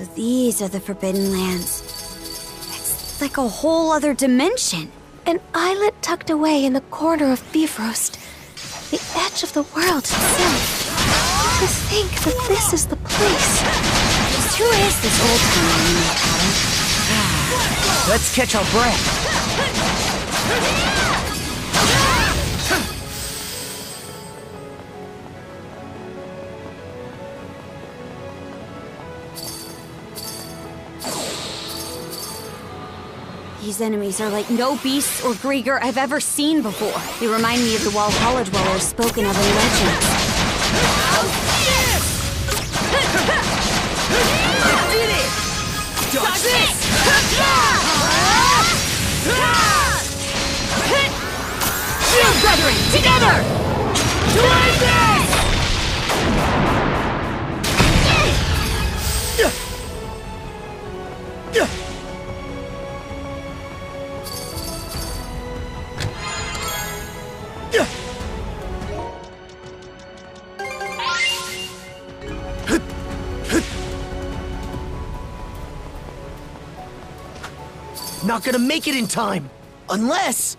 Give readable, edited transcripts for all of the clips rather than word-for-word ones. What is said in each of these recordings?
So these are the Forbidden Lands. It's like a whole other dimension. An islet tucked away in the corner of Bifrost. The edge of the world itself. To think that this is the place. Just who is this old-timer anyway, Adam? Let's catch our breath. These enemies are like no beasts or Grieger I've ever seen before. They remind me of the Walhalla dwellers spoken of in legends. Did it! Dodge this! Shield brethren, together! Drive this! Not gonna make it in time, unless...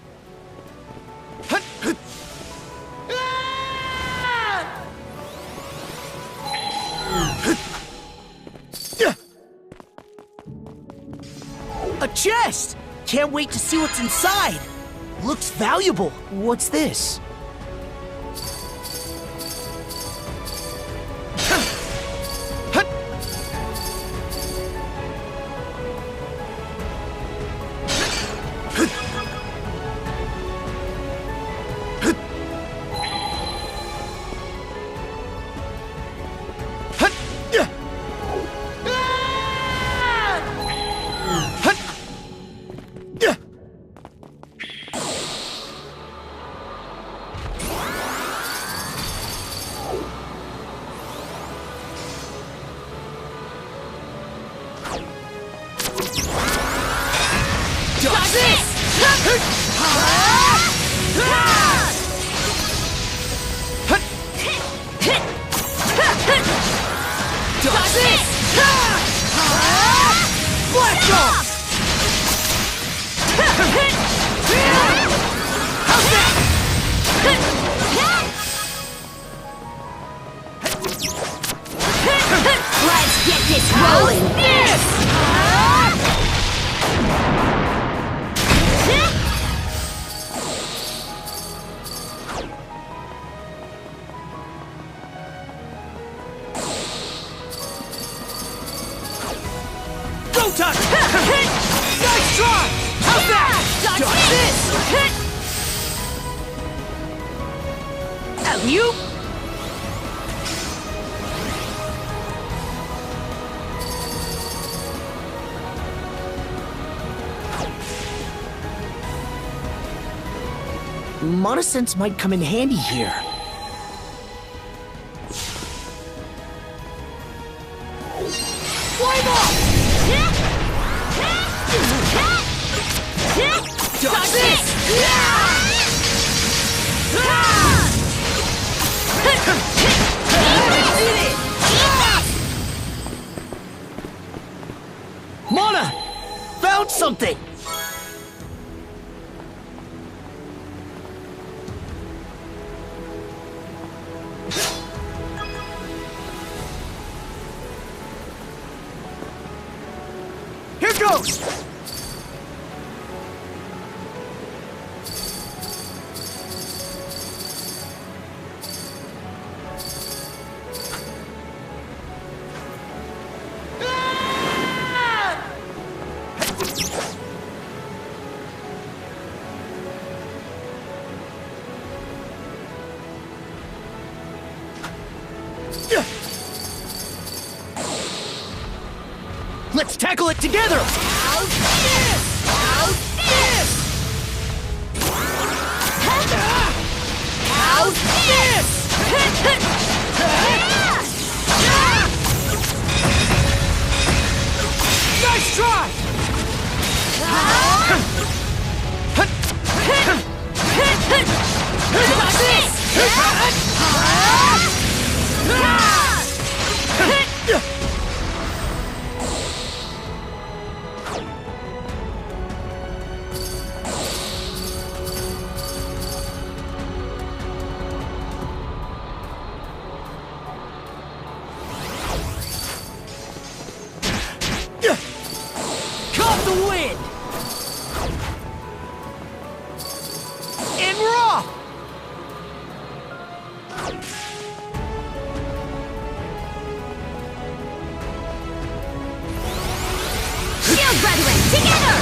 A chest! Can't wait to see what's inside. Looks valuable. What's this? Let's get this rolling! Go touch! Nice try! How's that? Dodge this! Alley-oop! Monosense might come in handy here. Climb up! Dodge this! Mana! Found something! Here goes! Let's tackle it together! How's this? How's this? How's this? Nice try! Watch this! brethren, together!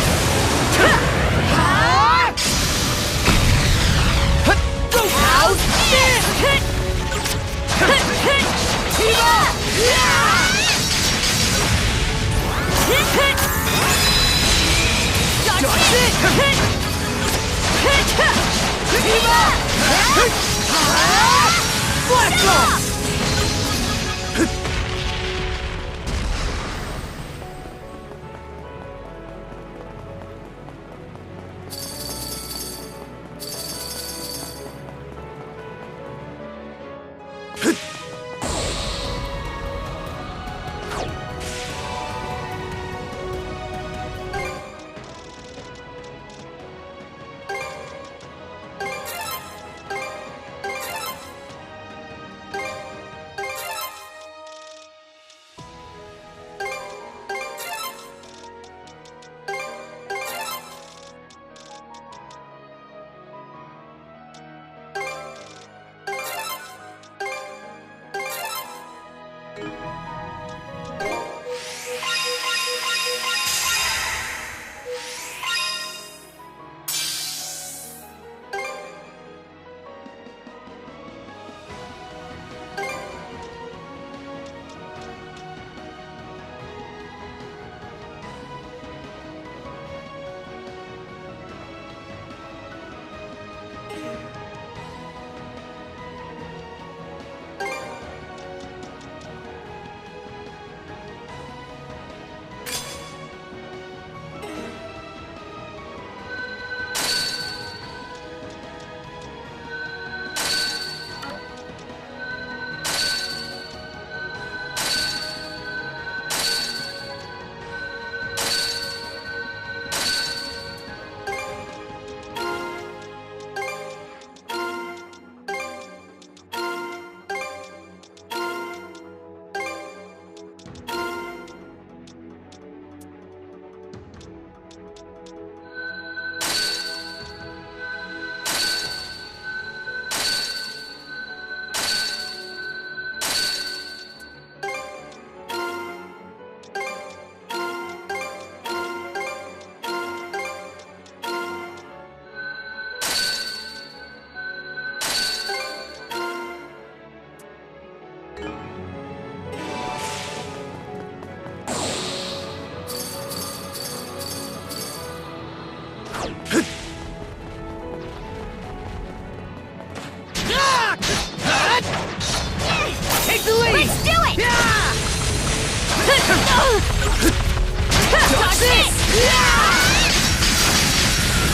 How's this? Tiba! Dodge it! Tiba! Blast off! Take the lead! Let's do it! Dodge this!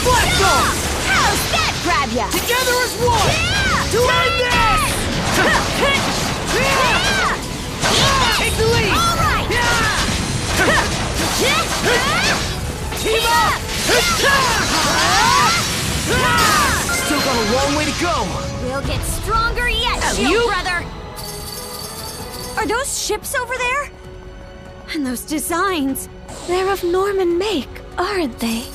Blast off! How's that grab ya? Together as one! To end this! Take the lead! All right! Team up! Still got a long way to go! We'll get stronger yet, shield brother! Are those ships over there? And those designs? They're of Norman make, aren't they?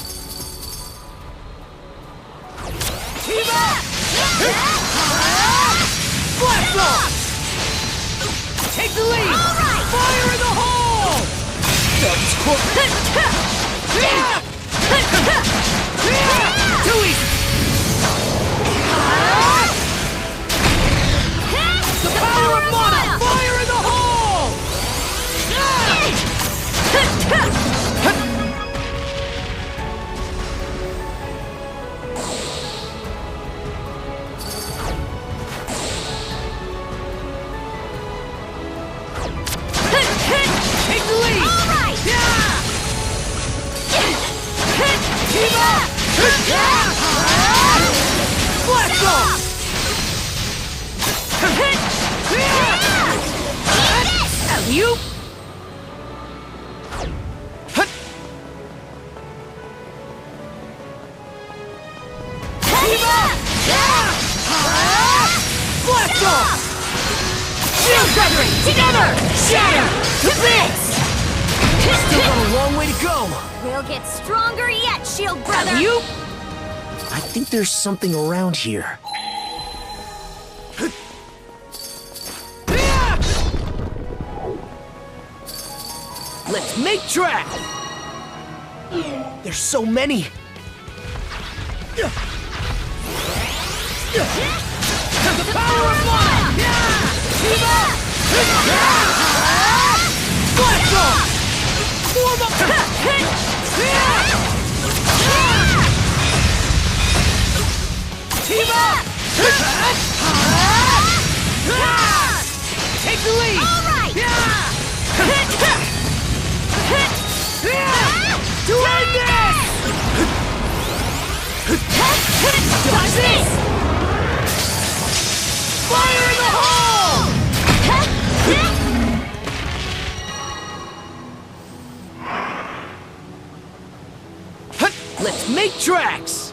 Team up! Blast off! Take the lead! All right! Fire in the hole! That was close! Too easy! The power of Mana! Fire in the hole! Take the lead! All right! Team up! Blast off! You! Blast off! Shield gathering! Together! Shatter! To bits! Still got a long way to go! We'll get stronger yet, shield brother! You? I think there's something around here. Let's make track! There's so many! The power of one! Blast off! Form up! Team up! Take the lead! All right! To end this! Dodge this! Fire in the hole! Let's make tracks!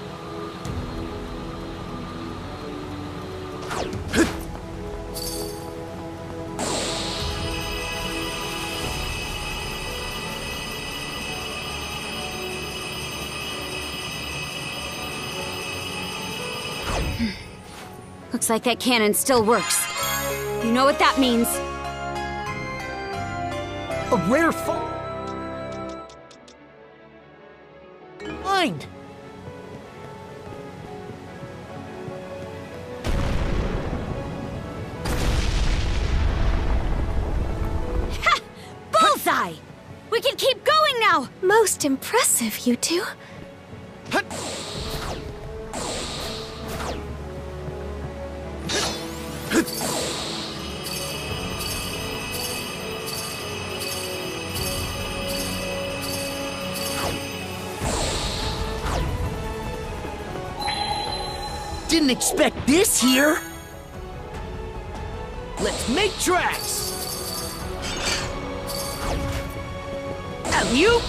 Looks like that cannon still works. You know what that means. A rare find! Ha! Bullseye! We can keep going now! Most impressive, you two. Didn't expect this here! Let's make tracks! Alley-oop!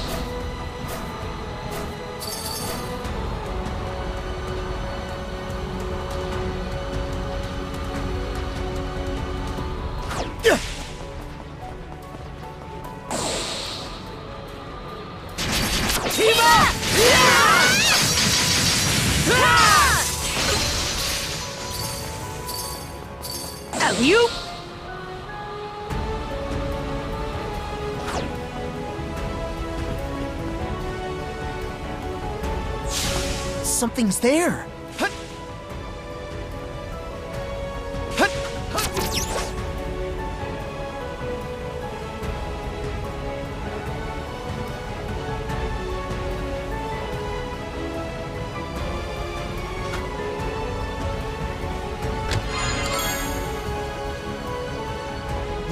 Team up! Alley-oop! Something's there.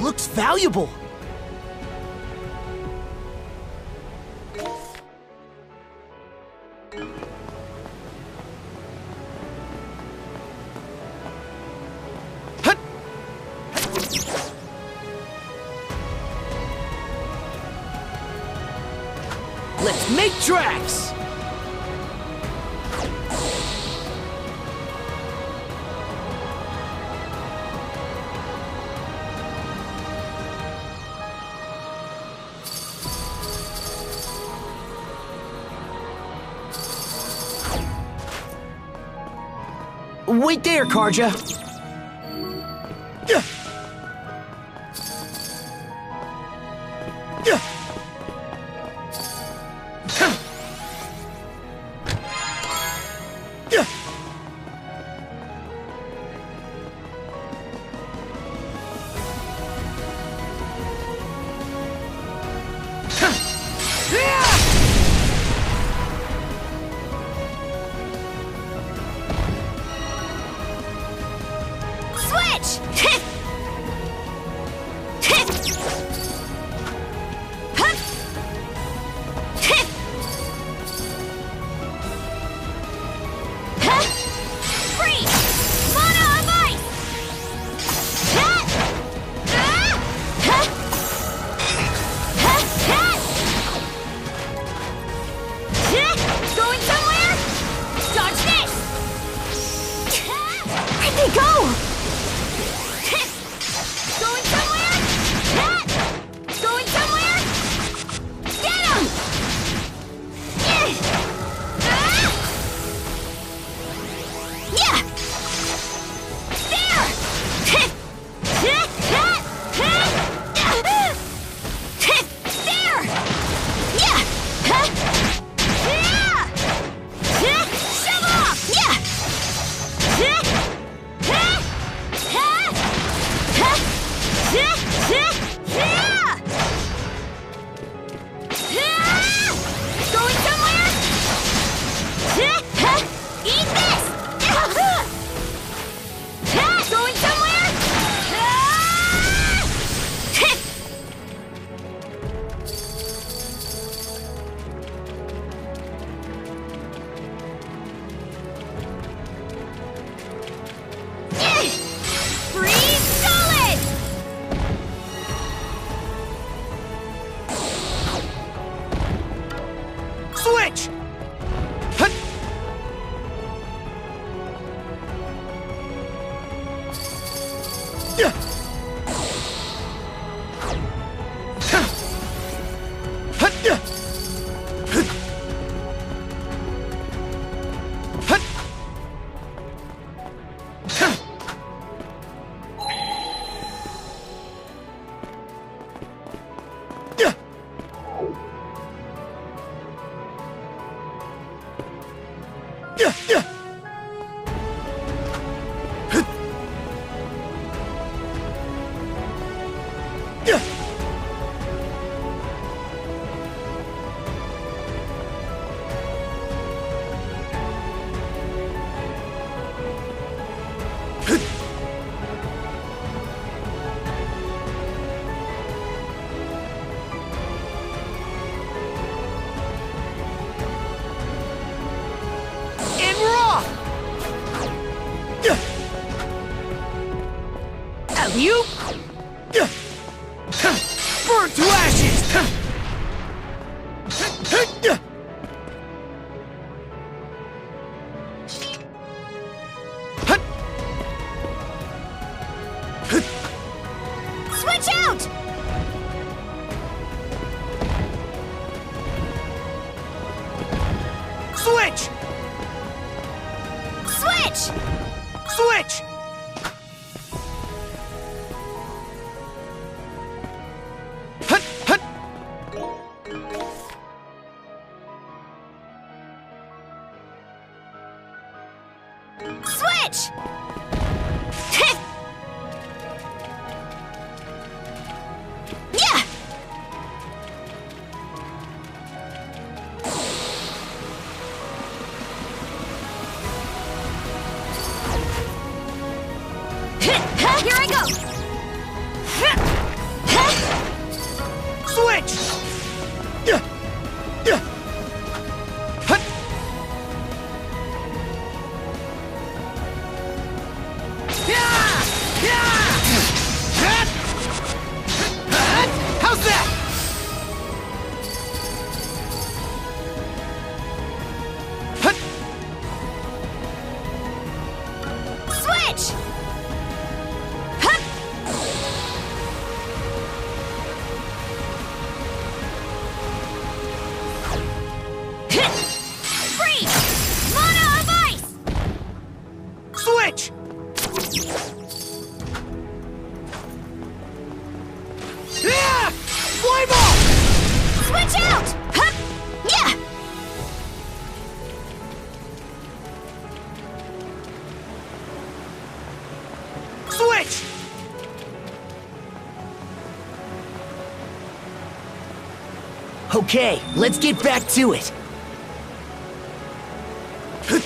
Looks valuable. Let's make tracks! Wait there, Carja! Switch! Going somewhere? Eat this! Going somewhere? Freeze solid! Switch! Hut! Yeah! Hut! Yeah! Hut! Hut! Huh! Yeah! Yeah! Yeah! Hut! Yeah! Hut! And we're off! Yeah! Alley-oop! Yeah! Huh! Burn to ashes! Huh! Huh! Yeah! Hut! Hut! Switch out! Switch! Switch! Switch! Hut! Hut! Switch! Yeah! Here I go! Switch! Yeah! Yeah! Hut! Yeah! Yeah! Hut! Hut! How's that? Hut! Switch! Hup! Freeze! Mana of ice! Switch! Yeah! Fly ball! Switch out! Hup! Yeah! Switch! Okay, let's get back to it. Hut!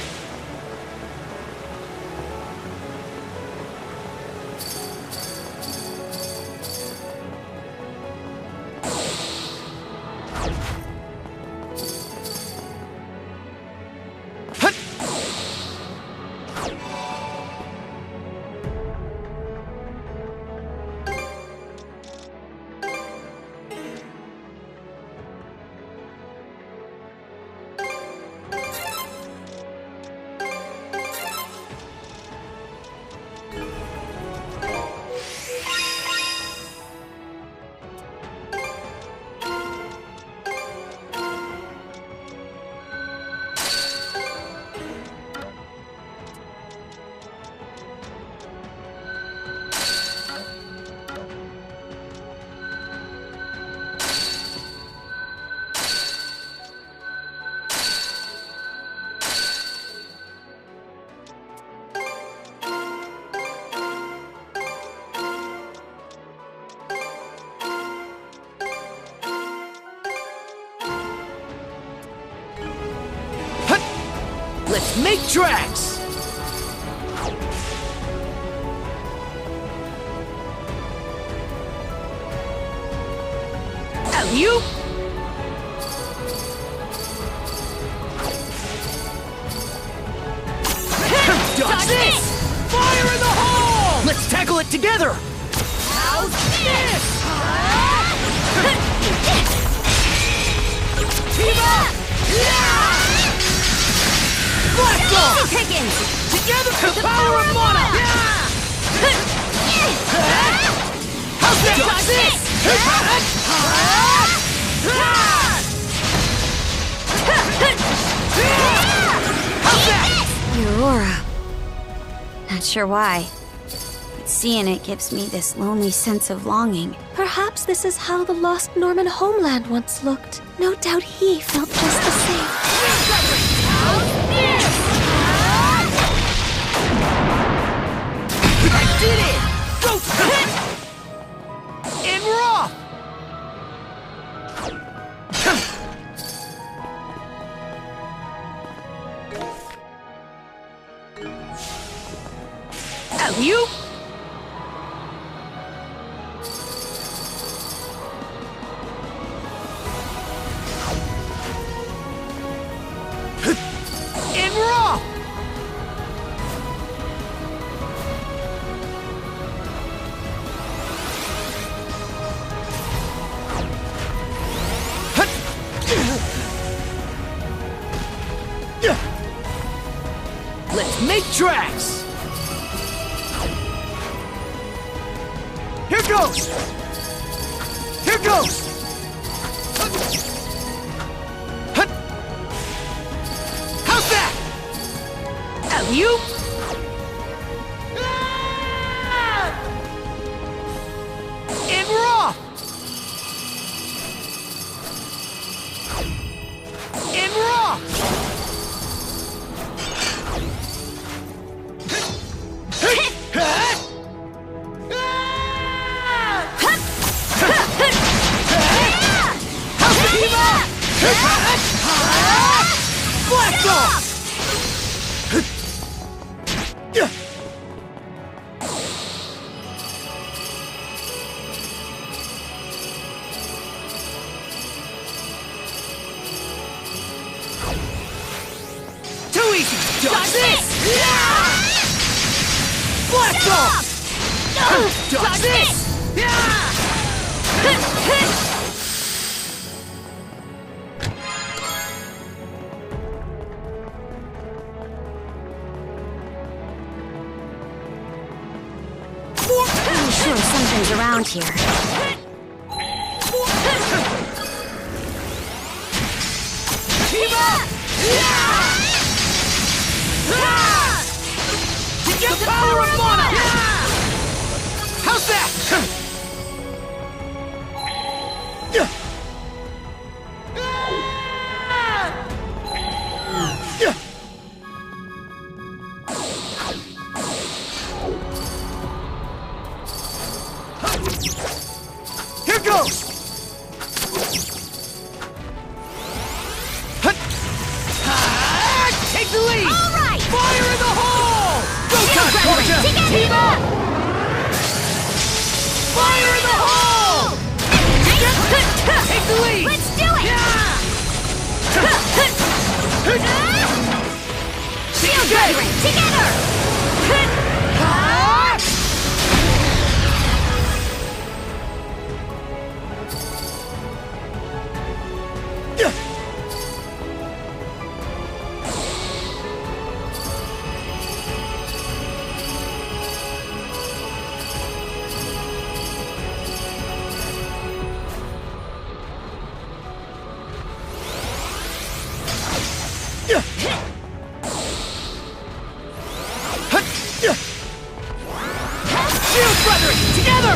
Let's make tracks! Alley-oop! Dodge this! Fire in the hole! Let's tackle it together! How's this? Team up! Blast off! Pickens! Together the power of Mana! How's that? Dodge this! How's that? Aurora. Not sure why, but seeing it gives me this lonely sense of longing. Perhaps this is how the lost Norman homeland once looked. No doubt he felt just the same. I did it! Go! And we're off! Alley-oop! And we're off! Let's make tracks! Here goes! Here goes! How's that? Alley-oop! And we're off! And we're off! Blast off! Too easy! Dodge this! Blast off! Dodge this! I'm sure something's around here. Team up! Get the power of Mana! How's that? Here goes! Take the lead! All right! Fire in the hole! Go time, Portia! Team up! Fire in the hole! Take the lead! Let's do it! Shield gathering together! Shield brethren, together!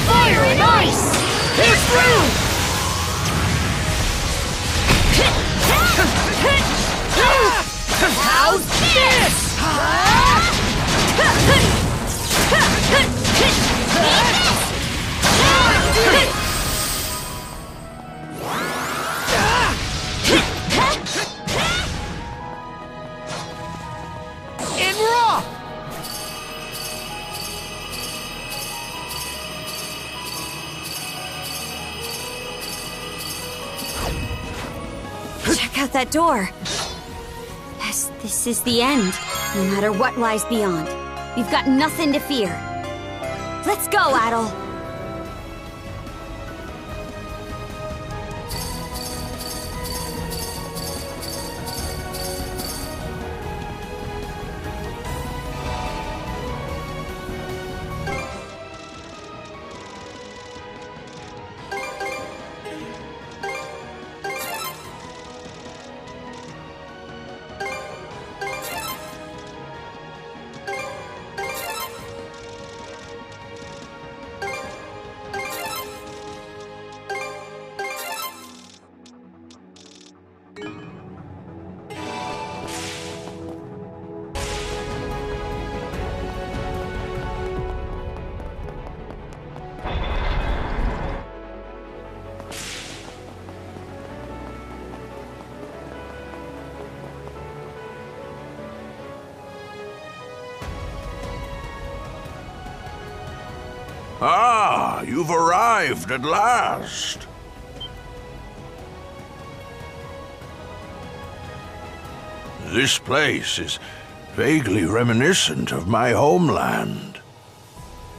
Fire and ice! Here's through! How's this? Do this! that door. Yes, this is the end, no matter what lies beyond. We've got nothing to fear. Let's go, Adol! Ah, you've arrived at last. This place is vaguely reminiscent of my homeland.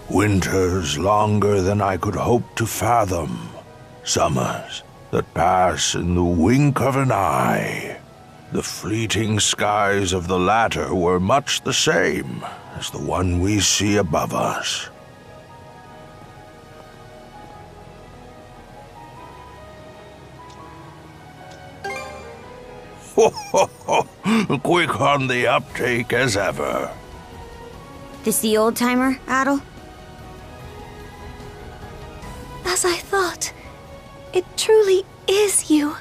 Winters longer than I could hope to fathom. Summers that pass in the wink of an eye. The fleeting skies of the latter were much the same as the one we see above us. Quick on the uptake as ever. This the old-timer, Adol? As I thought, it truly is you.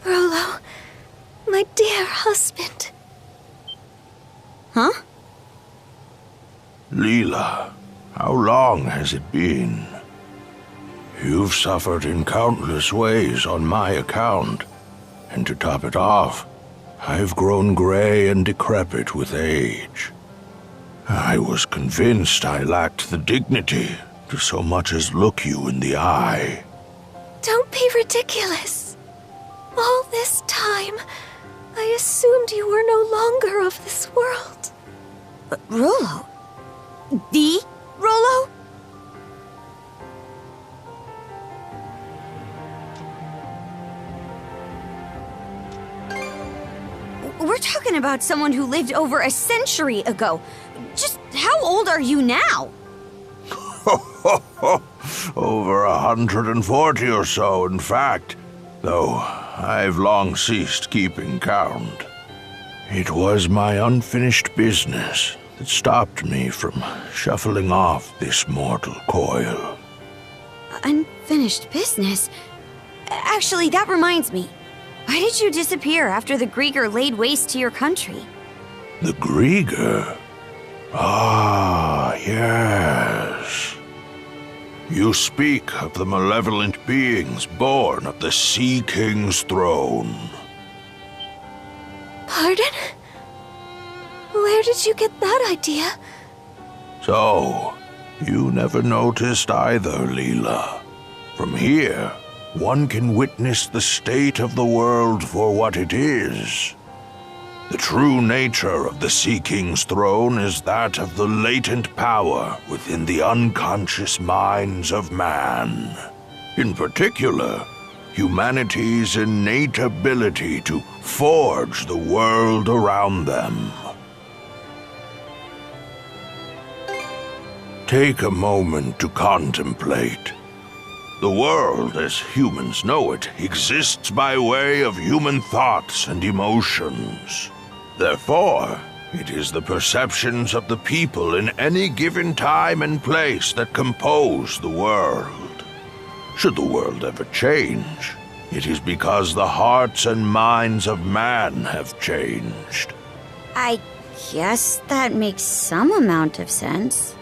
Rollo, my dear husband. Huh? Leela, how long has it been? You've suffered in countless ways on my account. And to top it off, I've grown gray and decrepit with age. I was convinced I lacked the dignity to so much as look you in the eye. Don't be ridiculous. All this time, I assumed you were no longer of this world. Rollo? The Rollo? We're talking about someone who lived over a century ago. Just how old are you now? Over 140 or so, in fact, though I've long ceased keeping count. It was my unfinished business that stopped me from shuffling off this mortal coil. Unfinished business? Actually, that reminds me. Why did you disappear after the Grieger laid waste to your country? The Grieger? Ah, yes. You speak of the malevolent beings born of the Sea King's throne. Pardon? Where did you get that idea? So, you never noticed either, Leela. From here, one can witness the state of the world for what it is. The true nature of the Sea King's throne is that of the latent power within the unconscious minds of man. In particular, humanity's innate ability to forge the world around them. Take a moment to contemplate. The world, as humans know it, exists by way of human thoughts and emotions. Therefore, it is the perceptions of the people in any given time and place that compose the world. Should the world ever change, it is because the hearts and minds of man have changed. I guess that makes some amount of sense.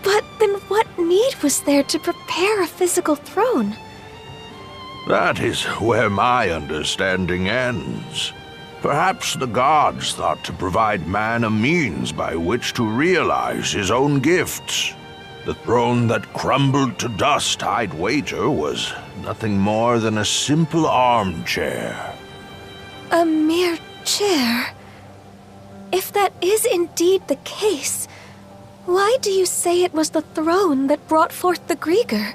But then what need was there to prepare a physical throne? That is where my understanding ends. Perhaps the gods thought to provide man a means by which to realize his own gifts. The throne that crumbled to dust, I'd wager, was nothing more than a simple armchair, A mere chair? If that is indeed the case, why do you say it was the throne that brought forth the Grieger?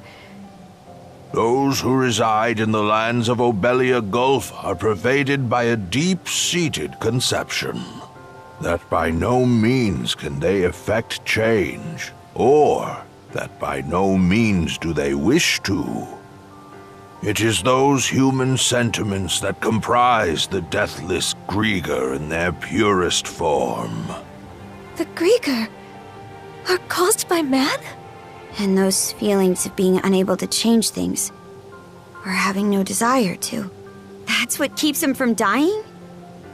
Those who reside in the lands of Obelia Gulf are pervaded by a deep-seated conception that by no means can they effect change, or that by no means do they wish to. It is those human sentiments that comprise the deathless Grieger in their purest form. The Grieger are caused by man? And those feelings of being unable to change things, or having no desire to, that's what keeps him from dying?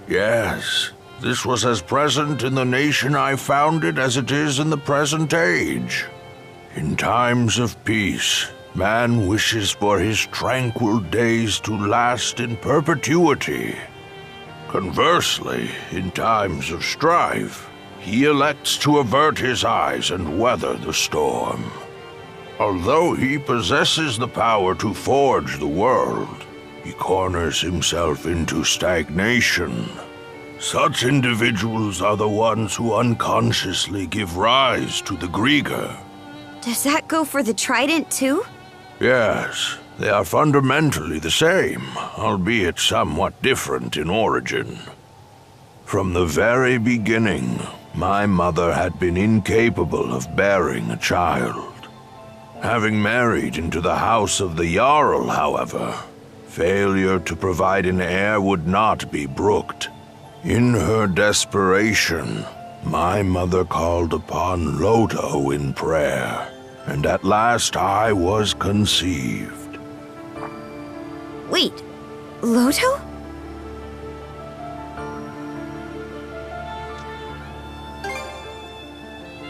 Yes, this was as present in the nation I founded as it is in the present age. In times of peace, man wishes for his tranquil days to last in perpetuity. Conversely, in times of strife, he elects to avert his eyes and weather the storm. Although he possesses the power to forge the world, he corners himself into stagnation. Such individuals are the ones who unconsciously give rise to the Grieger. Does that go for the Trident too? Yes, they are fundamentally the same, albeit somewhat different in origin. From the very beginning, my mother had been incapable of bearing a child. Having married into the house of the Jarl, however, failure to provide an heir would not be brooked. In her desperation, my mother called upon Loto in prayer, and at last I was conceived. Wait, Loto?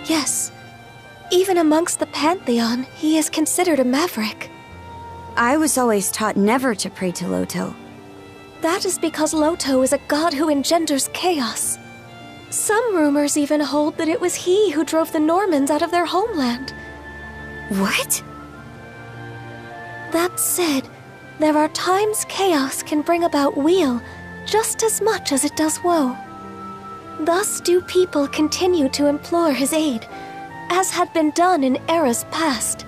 Yes. Even amongst the Pantheon, he is considered a maverick. I was always taught never to pray to Loto. That is because Loto is a god who engenders chaos. Some rumors even hold that it was he who drove the Normans out of their homeland. What? That said, there are times chaos can bring about weal just as much as it does woe. Thus do people continue to implore his aid, as had been done in eras past.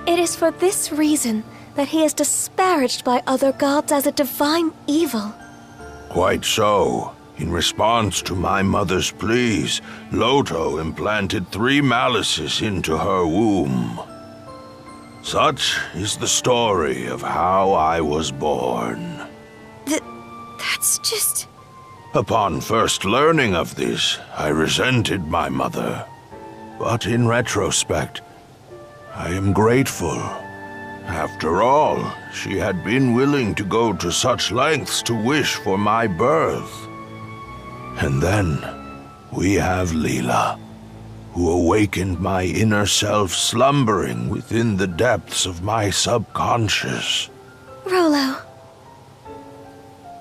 It is for this reason that he is disparaged by other gods as a divine evil. Quite so. In response to my mother's pleas, Loto implanted 3 malices into her womb. Such is the story of how I was born. That's just... Upon first learning of this, I resented my mother. But in retrospect, I am grateful. After all, she had been willing to go to such lengths to wish for my birth. And then, we have Leela, who awakened my inner self slumbering within the depths of my subconscious. Rollo.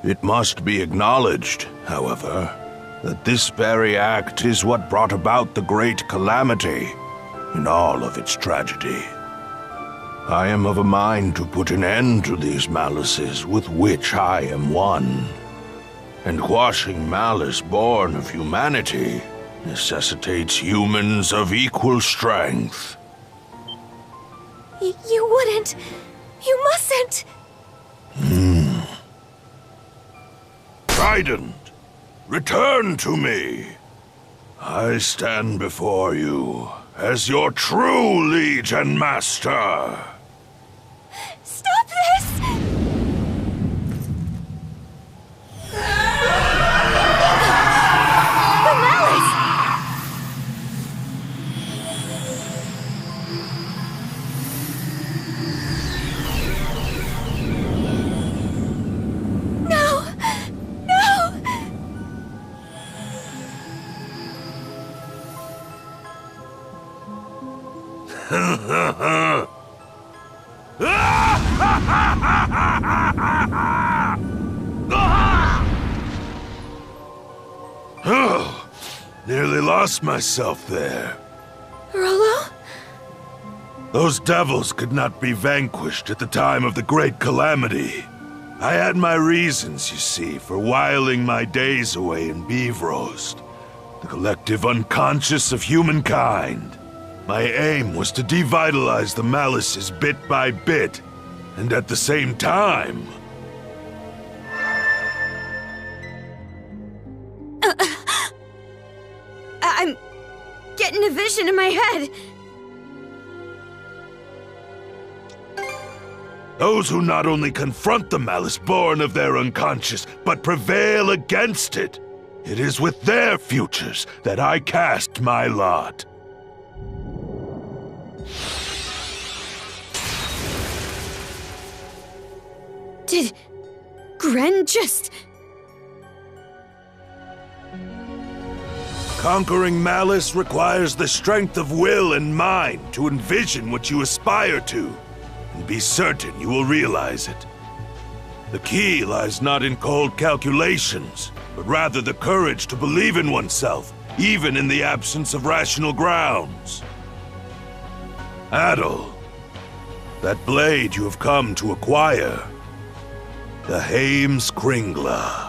It must be acknowledged, however, that this very act is what brought about the great calamity in all of its tragedy. I am of a mind to put an end to these malices with which I am one. And quashing malice born of humanity necessitates humans of equal strength. You wouldn't. You mustn't. Trident, return to me. I stand before you as your true liege and master. Stop this! The malice! No! No! Oh, nearly lost myself there. Rollo? Those devils could not be vanquished at the time of the Great Calamity. I had my reasons, you see, for whiling my days away in Beevrost, the collective unconscious of humankind. My aim was to devitalize the Malices bit by bit, and at the same time... I'm getting a vision in my head. Those who not only confront the malice born of their unconscious, but prevail against it. It is with their futures that I cast my lot. Did Gren just... Conquering malice requires the strength of will and mind to envision what you aspire to, and be certain you will realize it. The key lies not in cold calculations, but rather the courage to believe in oneself, even in the absence of rational grounds. Adol, that blade you have come to acquire, the Heimskringla.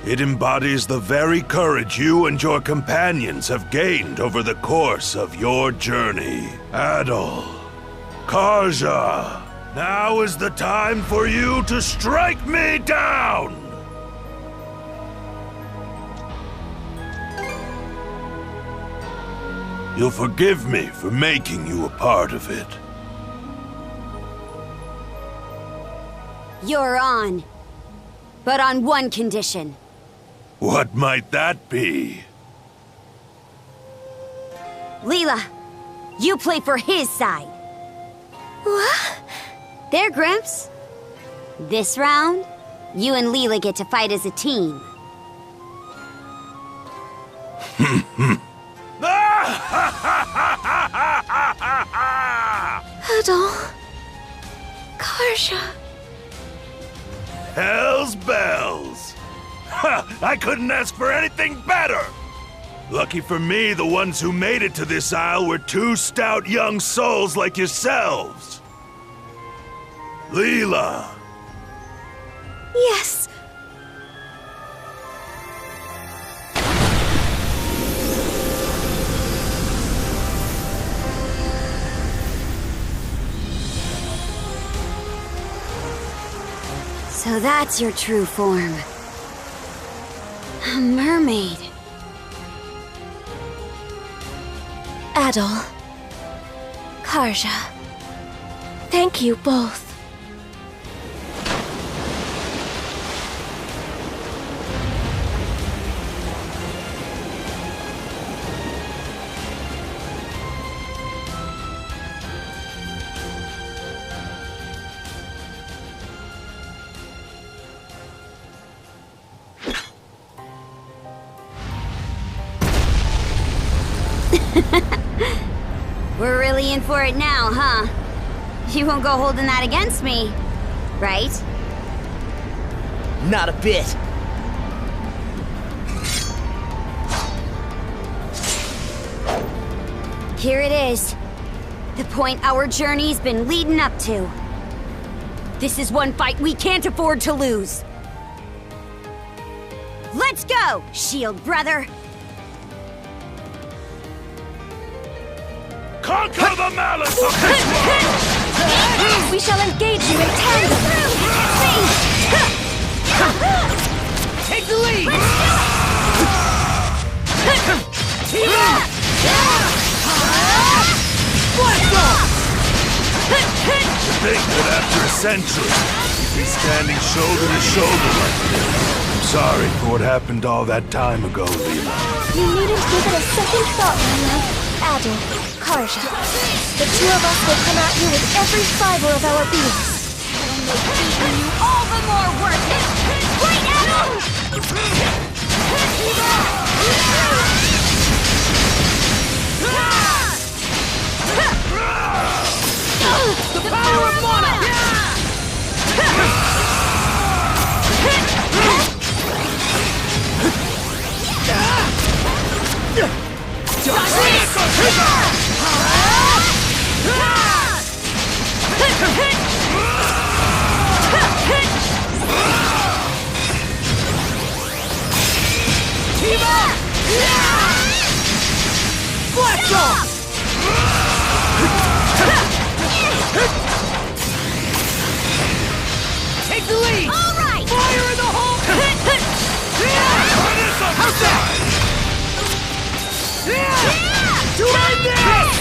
It embodies the very courage you and your companions have gained over the course of your journey. Adol, Carja, now is the time for you to strike me down! You'll forgive me for making you a part of it. You're on. But on one condition. What might that be? Leela, you play for his side. What? There, Grimps. This round, you and Leela get to fight as a team. Adol. Carja. Hell's bells! Ha! I couldn't ask for anything better! Lucky for me, the ones who made it to this isle were two stout young souls like yourselves. Leela! Yes. So that's your true form. A mermaid. Adol. Carja. Thank you both. We're really in for it now, huh? You won't go holding that against me, right? Not a bit. Here it is. The point our journey's been leading up to. This is one fight we can't afford to lose. Let's go, Shield brother! Conquer the malice of this world! We shall engage you in tandem. Take the lead! Team up! Blast off! To think that after a century, we'd be standing shoulder to shoulder like this. I'm sorry for what happened all that time ago, Leela. You needn't give it a second thought, my love. Adol, Carja. The two of us will come at you with every fiber of our beings. Making you all the more worth it! Wait, Adol! The power of Mana! Blast off! Take the lead! All right! Fire in the hole! How's that? Do like this!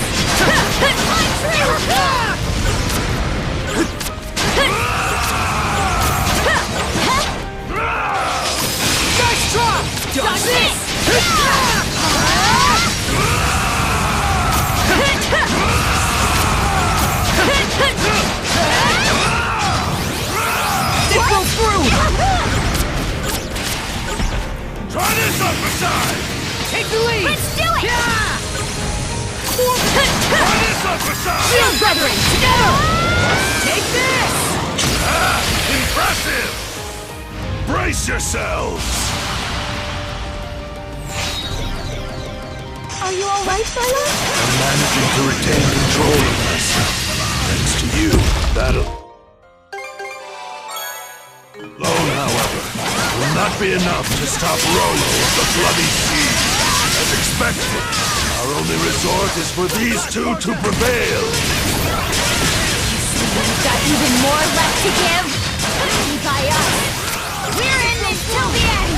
Nice drop! Dodge this! It goes through! Try this upside! Take the lead! Let's do it! Try this upside! Shield brethren, together! Take this! Impressive! Brace yourselves! Are you alright, Bella? I'm managing to retain control of myself. Thanks to you, that'll... Alone, however, will not be enough to stop Rolo of the Bloody Sea. As expected, our only resort is for these two to prevail. We've got even more left to give. Be by us. We're in this till the end.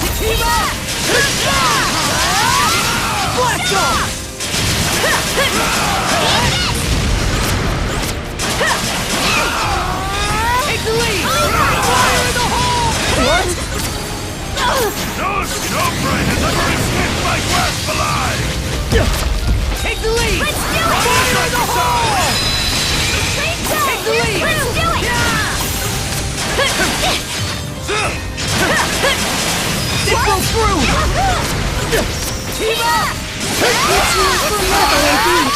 Tequila! Blast off! Take the lead! Fire in the hole! What? No snowflake has ever escaped my grasp alive! Take the lead! Let's do it! Fire in the hole! Take the lead! Let's do it! It goes through! Team up! It's you forever, indeed.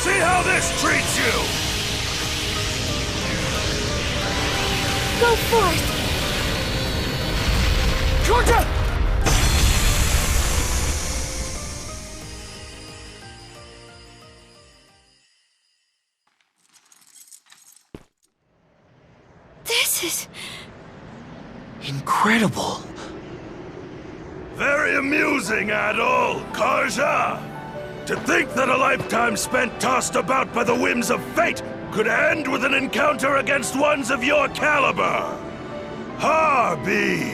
See how this treats you! Go forth. Georgia! This is... Incredible. Very amusing, Adol, Karja! To think that a lifetime spent tossed about by the whims of fate could end with an encounter against ones of your caliber! Harbi!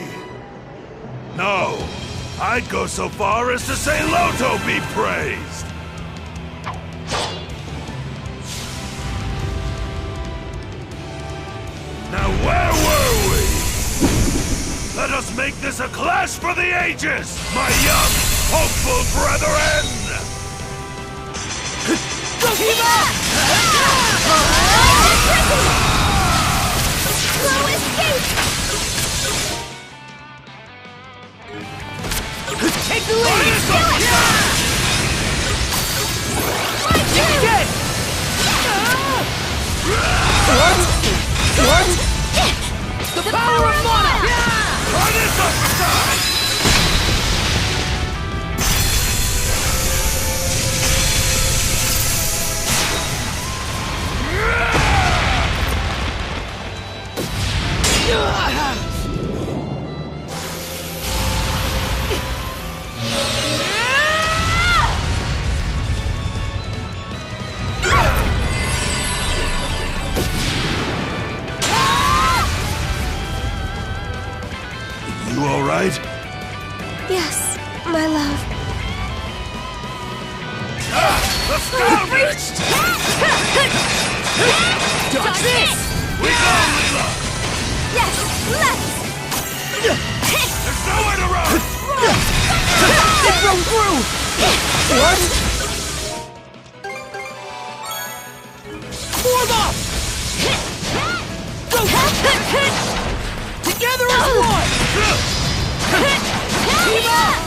No, I'd go so far as to say Loto be praised! Now where were we? Let us make this a clash for the ages, my young, hopeful brethren! Team up! Slow escape! Take the lead! Dead! What? The power of Mana! Try this upside! You all right? Yes, my love. The Scourge! Dodge this! We go, Leela! Yes, let's! There's nowhere to run! It broke through! What? Form up! Go! Together as one! Team up!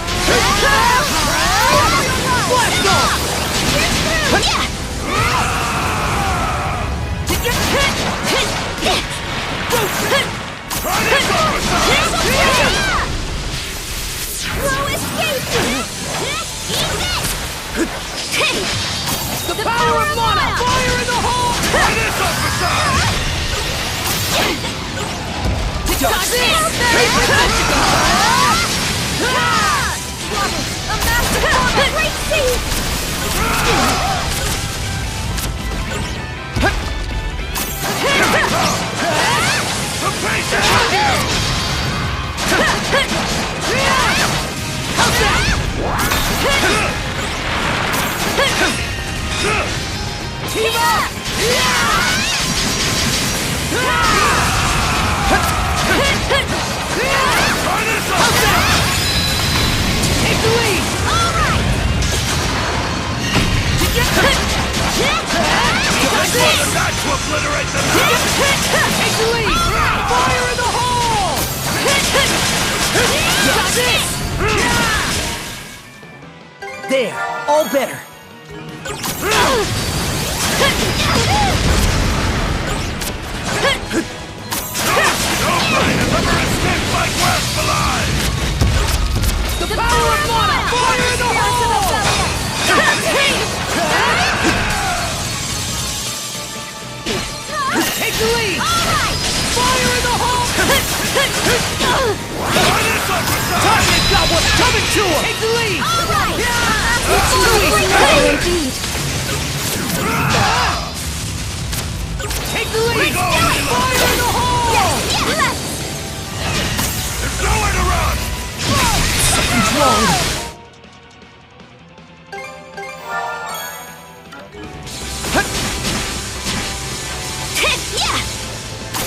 Blast off! Try this upside! Slow escape! Eat this! The power of Mana! Fire in the hole! Dodge this! A massive bomb! Great sea! Team up! Take the lead! All right! That to obliterate the Take the lead! Fire in the hole! Got this! There, all better. Nobody has ever escaped my grasp alive! The power of Mana! Fire in the hole! Take the lead! Fire in the hole! Target got what's coming to him! Take the lead! All right! Indeed. Take the lead! Fire in the hole! There's nowhere to run! Something's wrong!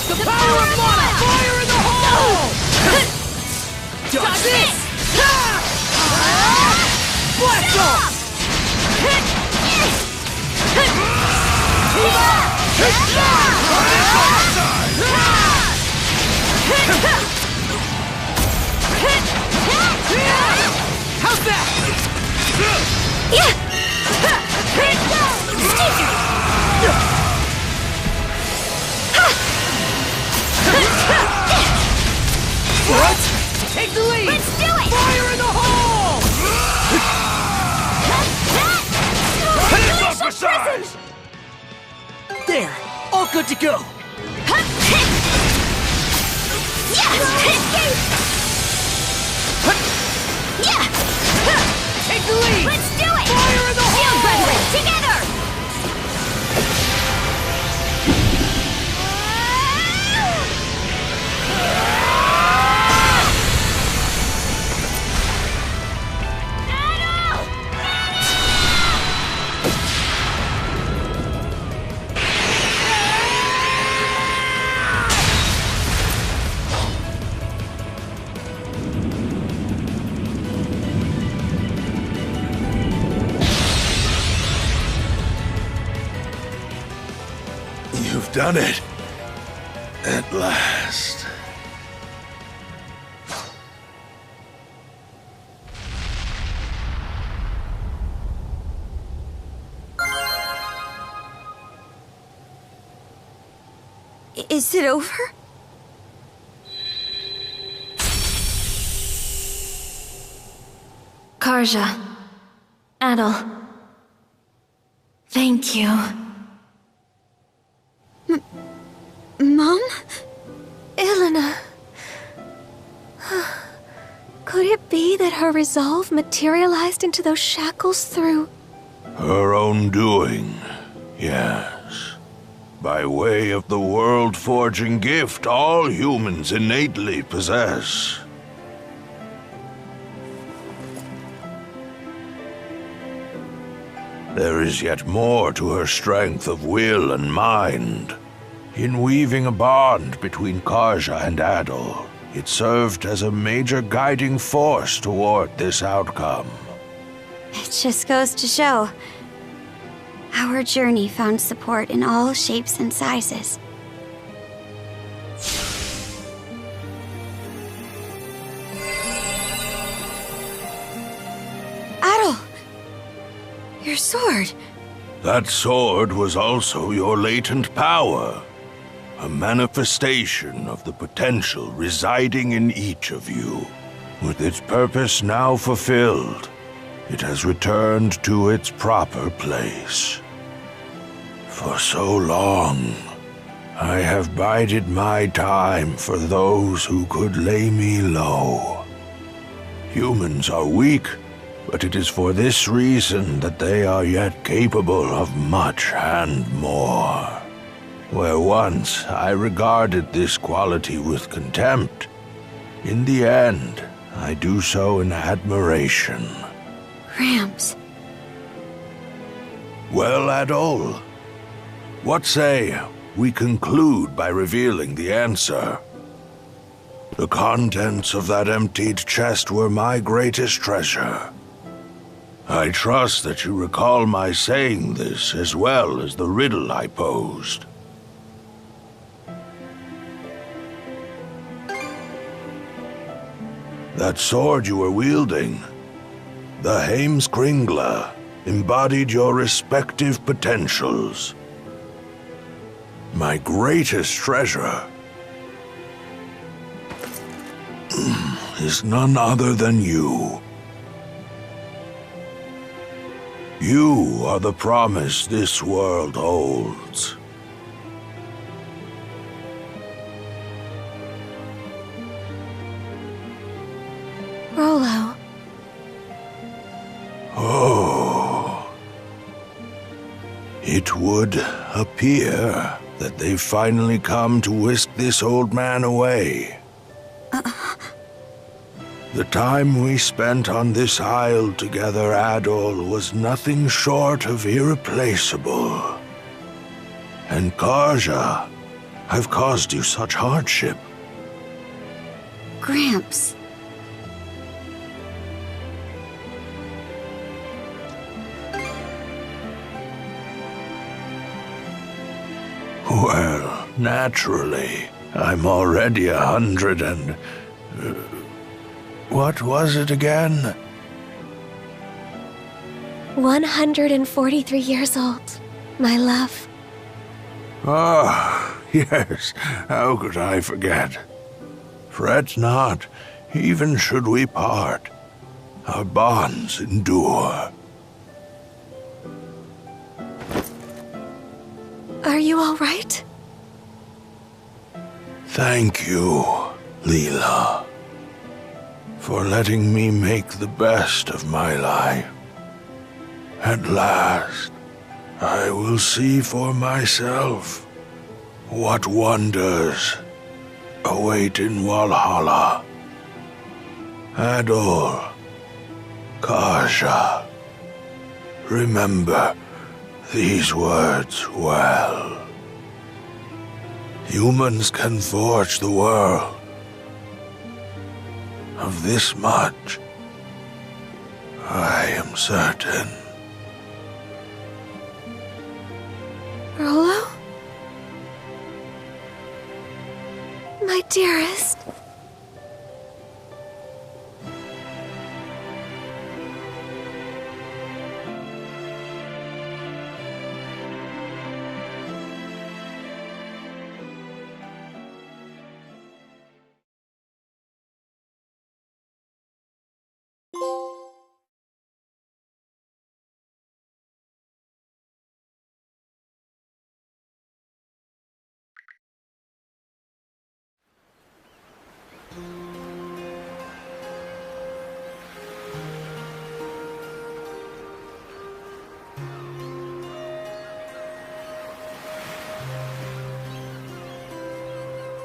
The power of Mana! Fire in the hole! Dodge this! Blast off! How's that? What? Take the lead! Let's do it! Fire in the hole! Finish off for size! There, all good to go. Take the lead! Let's do it! Fire in the Shield hole! Brethren, together! You've done it. At last. Is it over? Karja. Adol. Thank you. Mom? Elena. Could it be that her resolve materialized into those shackles through... Her own doing, yes. By way of the world-forging gift all humans innately possess. There is yet more to her strength of will and mind. In weaving a bond between Karja and Adol, it served as a major guiding force toward this outcome. It just goes to show. Our journey found support in all shapes and sizes. Adol! Your sword! That sword was also your latent power. A manifestation of the potential residing in each of you. With its purpose now fulfilled, it has returned to its proper place. For so long, I have bided my time for those who could lay me low. Humans are weak, but it is for this reason that they are yet capable of much and more. Where once I regarded this quality with contempt, in the end, I do so in admiration. Gramps. Well, Adol, what say we conclude by revealing the answer? The contents of that emptied chest were my greatest treasure. I trust that you recall my saying this as well as the riddle I posed. That sword you were wielding, the Heimskringla, embodied your respective potentials. My greatest treasure is none other than you. You are the promise this world holds. Rollo. Oh. It would appear that they've finally come to whisk this old man away. The time we spent on this isle together, Adol, was nothing short of irreplaceable. And Karja, I've caused you such hardship. Gramps. Well, naturally. I'm already 100 and... what was it again? 143 years old, my love. Ah, yes. How could I forget? Fret not, even should we part. Our bonds endure. Are you all right? Thank you, Leela, for letting me make the best of my life. At last, I will see for myself what wonders await in Valhalla. Adol, Karja, remember these words well. Humans can forge the world. Of this much, I am certain. Rollo? My dearest.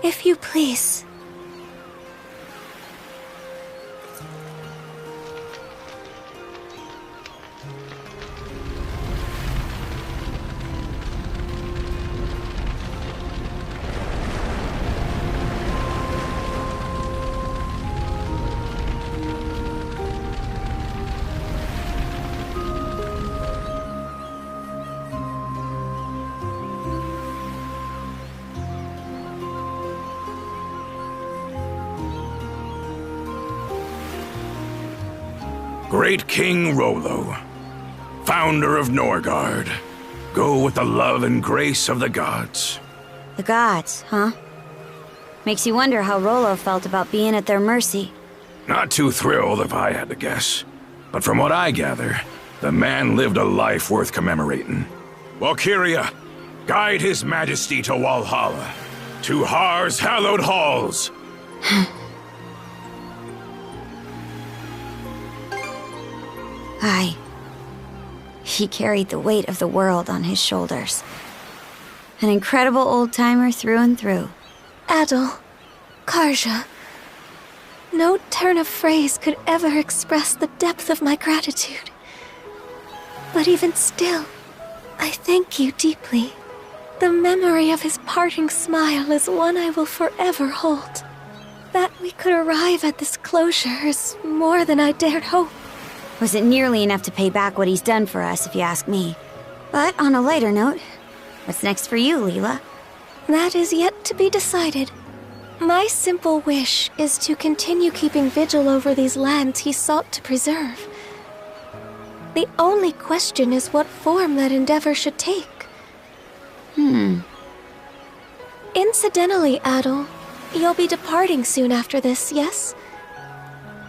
If you please. Great King Rollo, founder of Norgard, go with the love and grace of the gods. The gods, huh? Makes you wonder how Rollo felt about being at their mercy. Not too thrilled if I had to guess. But from what I gather, the man lived a life worth commemorating. Valkyria, Guide His Majesty to Walhalla, to Har's hallowed halls. Aye. He carried the weight of the world on his shoulders. An incredible old-timer through and through. Adol, Karja, no turn of phrase could ever express the depth of my gratitude. But even still, I thank you deeply. The memory of his parting smile is one I will forever hold. That we could arrive at this closure is more than I dared hope. Wasn't nearly enough to pay back what he's done for us, if you ask me. But on a lighter note, what's next for you, Leela? That is yet to be decided. My simple wish is to continue keeping vigil over these lands he sought to preserve. The only question is what form that endeavor should take. Incidentally, Adol, you'll be departing soon after this, yes?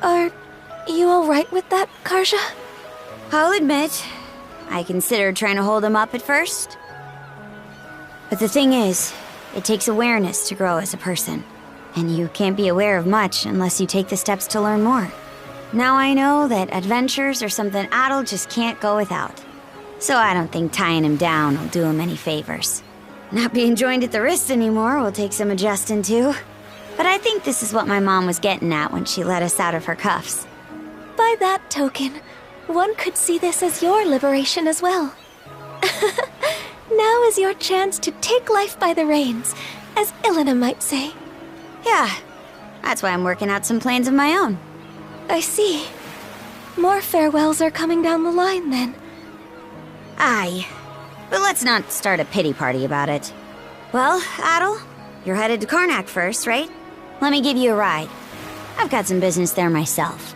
Are you alright with that, Karja? I'll admit, I considered trying to hold him up at first. But the thing is, it takes awareness to grow as a person. And you can't be aware of much unless you take the steps to learn more. Now I know that adventures are something Adol just can't go without. So I don't think tying him down will do him any favors. Not being joined at the wrist anymore will take some adjusting to. But I think this is what my mom was getting at when she let us out of her cuffs. By that token, one could see this as your liberation as well. Now is your chance to take life by the reins, as Ilena might say. Yeah, that's why I'm working out some plans of my own. I see. More farewells are coming down the line, then. Aye. But let's not start a pity party about it. Well, Adol, you're headed to Karnak first, right? Let me give you a ride. I've got some business there myself.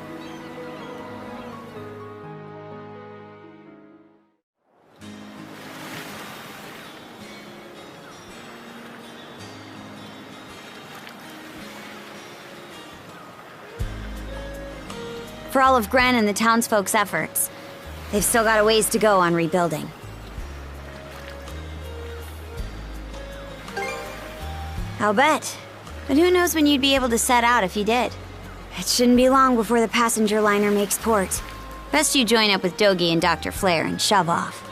For all of Gren and the townsfolk's efforts, they've still got a ways to go on rebuilding. I'll bet. But who knows when you'd be able to set out if you did. It shouldn't be long before the passenger liner makes port. Best you join up with Dogi and Dr. Flare and shove off.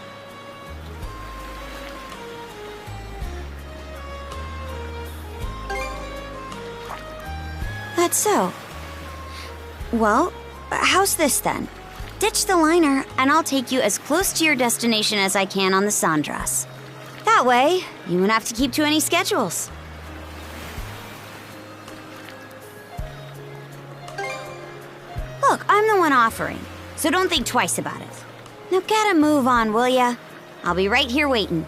That's so. Well, how's this then? Ditch the liner, and I'll take you as close to your destination as I can on the Sandras. That way, you won't have to keep to any schedules. Look, I'm the one offering, so don't think twice about it. Now get a move on, will ya? I'll be right here waiting.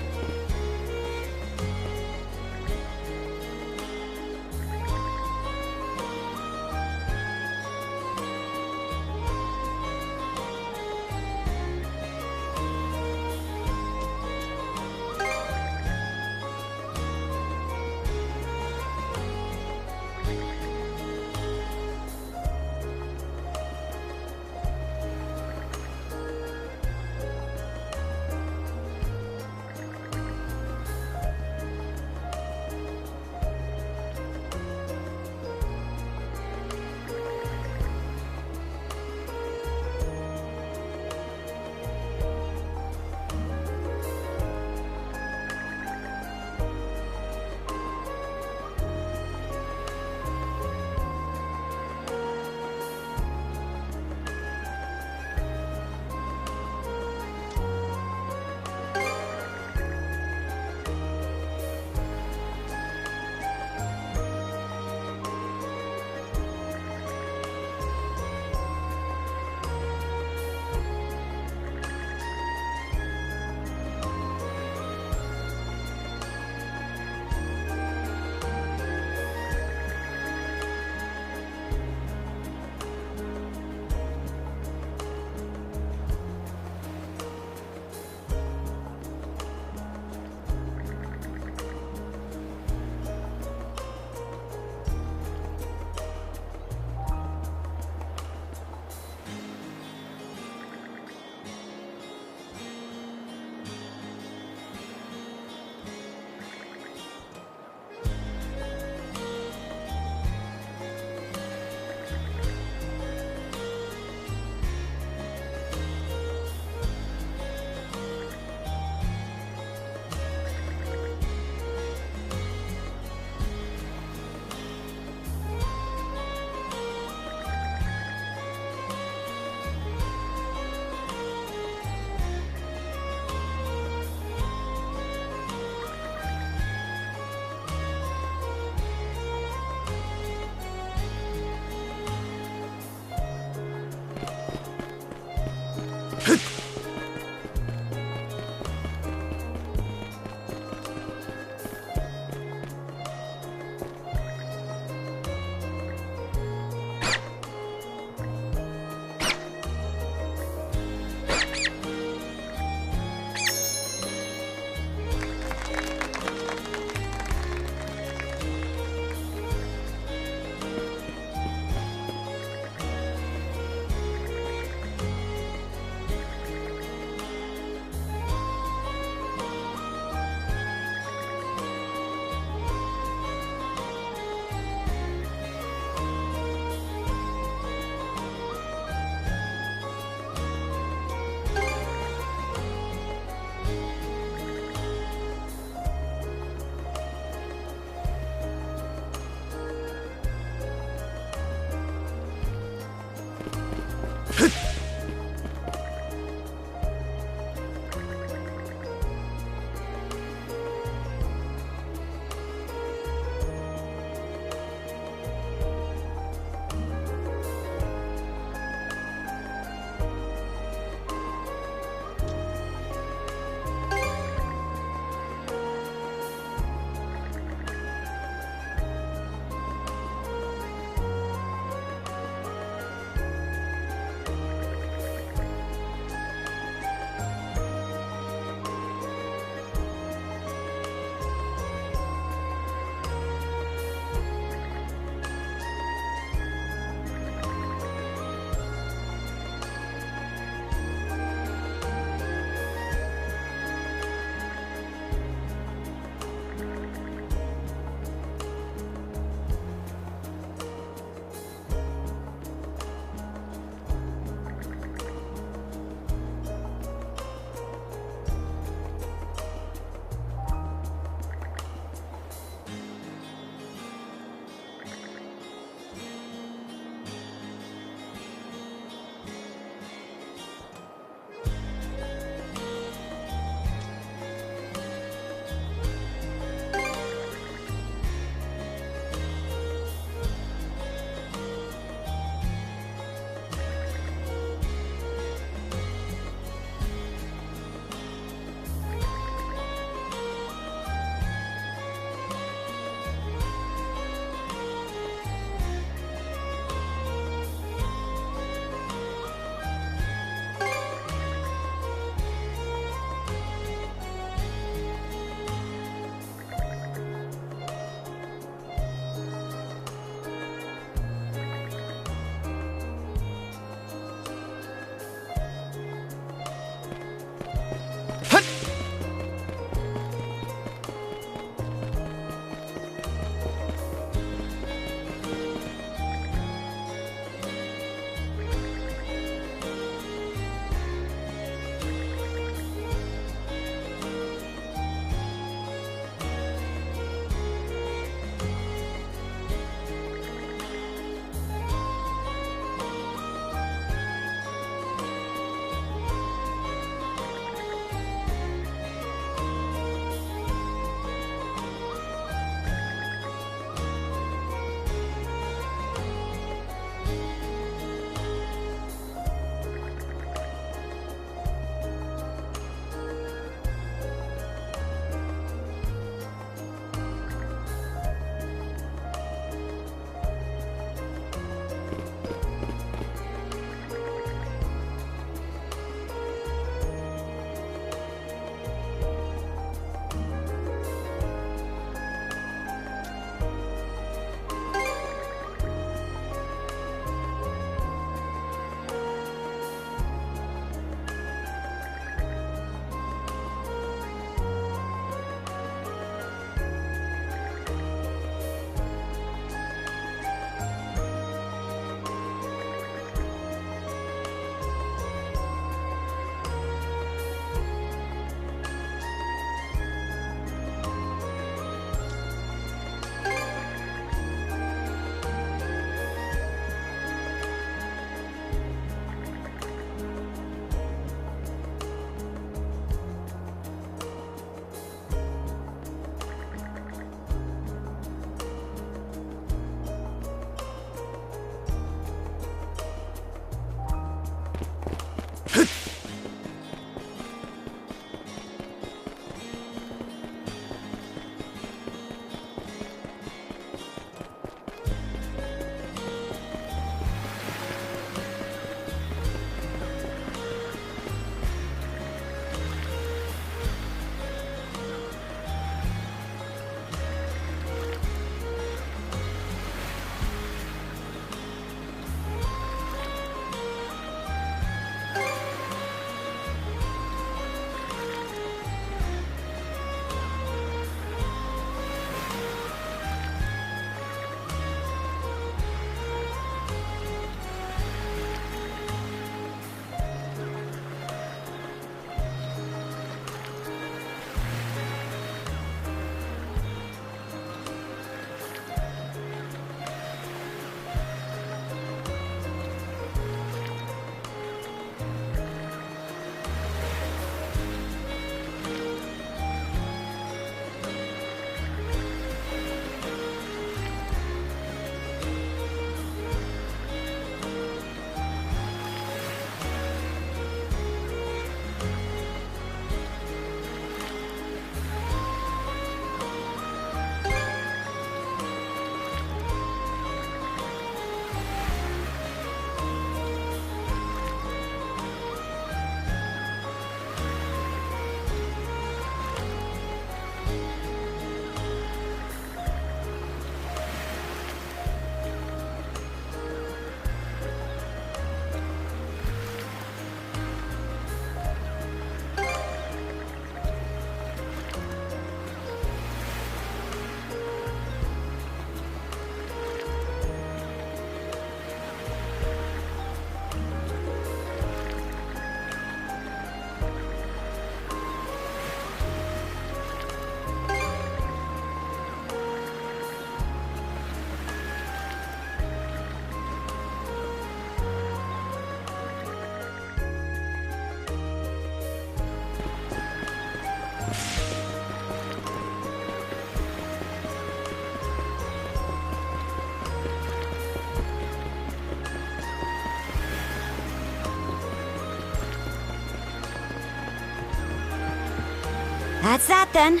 That's that then.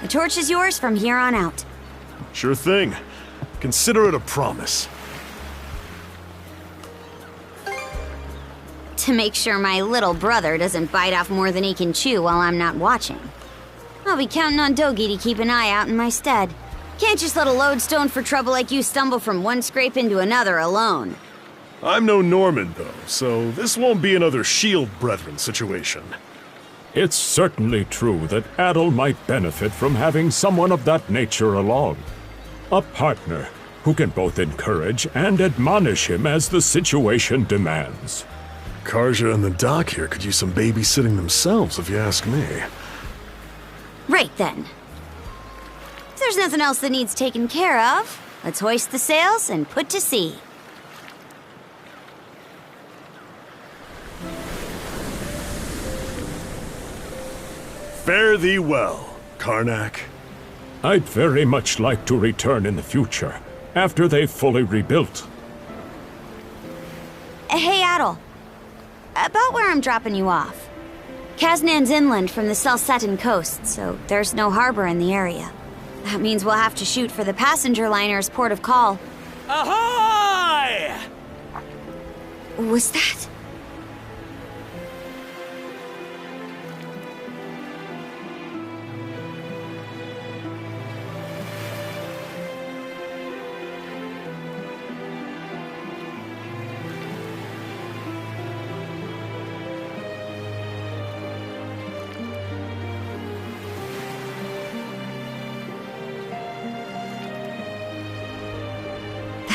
The torch is yours from here on out. Sure thing. Consider it a promise. To make sure my little brother doesn't bite off more than he can chew while I'm not watching. I'll be counting on Dogi to keep an eye out in my stead. Can't just let a lodestone for trouble like you stumble from one scrape into another alone. I'm no Norman, though, so this won't be another Shield Brethren situation. It's certainly true that Adel might benefit from having someone of that nature along. A partner who can both encourage and admonish him as the situation demands. Karja and the doc here could use some babysitting themselves, if you ask me. Right then. If there's nothing else that needs taken care of, let's hoist the sails and put to sea. Fare thee well, Karnak. I'd very much like to return in the future, after they've fully rebuilt. Hey, Adel. About where I'm dropping you off. Kaznan's inland from the Selsetan coast, so there's no harbor in the area. That means we'll have to shoot for the passenger liner's port of call. Ahoy! Was that?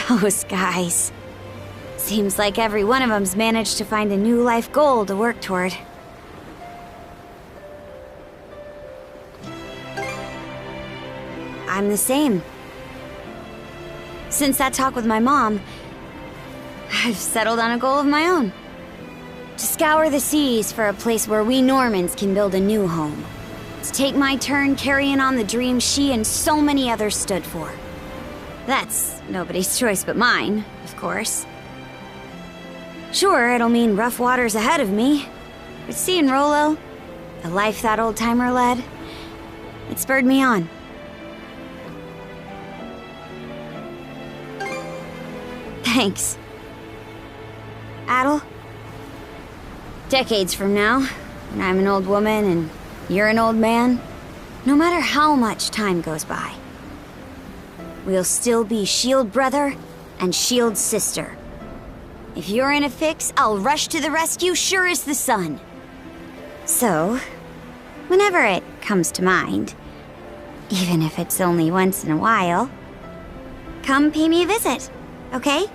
Those guys. Seems like every one of them's managed to find a new life goal to work toward. I'm the same. Since that talk with my mom, I've settled on a goal of my own. To scour the seas for a place where we Normans can build a new home. To take my turn carrying on the dream she and so many others stood for. That's nobody's choice but mine, of course. Sure, it'll mean rough waters ahead of me, But seeing Rollo, the life that old-timer led, it spurred me on. Thanks. Adel? Decades from now, when I'm an old woman and you're an old man, no matter how much time goes by, we'll still be Shield brother and Shield sister. If you're in a fix, I'll rush to the rescue sure as the sun. So, whenever it comes to mind, even if it's only once in a while, come pay me a visit, okay?